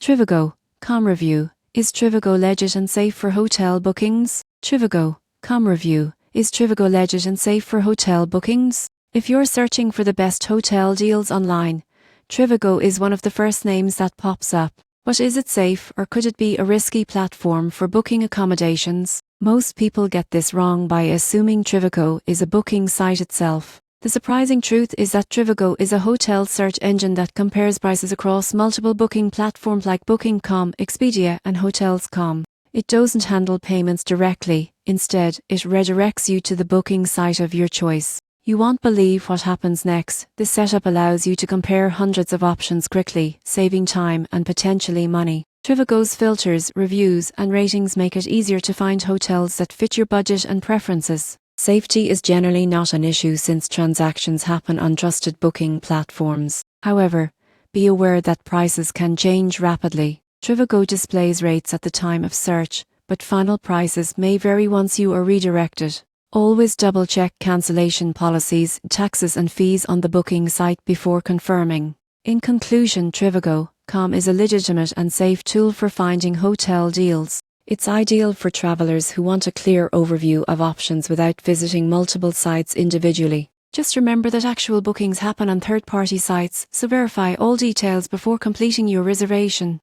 Trivago.com review. Is Trivago legit and safe for hotel bookings? Trivago.com review. Is Trivago legit and safe for hotel bookings? If you're searching for the best hotel deals online, Trivago is one of the first names that pops up. But is it safe, or could it be a risky platform for booking accommodations? Most people get this wrong by assuming Trivago is a booking site itself. The surprising truth is that Trivago is a hotel search engine that compares prices across multiple booking platforms like Booking.com, Expedia, and Hotels.com. It doesn't handle payments directly. Instead, it redirects you to the booking site of your choice. You won't believe what happens next. This setup allows you to compare hundreds of options quickly, saving time and potentially money. Trivago's filters, reviews, and ratings make it easier to find hotels that fit your budget and preferences. Safety is generally not an issue since transactions happen on trusted booking platforms. However, be aware that prices can change rapidly. Trivago displays rates at the time of search, but final prices may vary once you are redirected. Always double-check cancellation policies, taxes and fees on the booking site before confirming. In conclusion, Trivagocom is a legitimate and safe tool for finding hotel deals. It's ideal for travelers who want a clear overview of options without visiting multiple sites individually. Just remember that actual bookings happen on third-party sites, so verify all details before completing your reservation.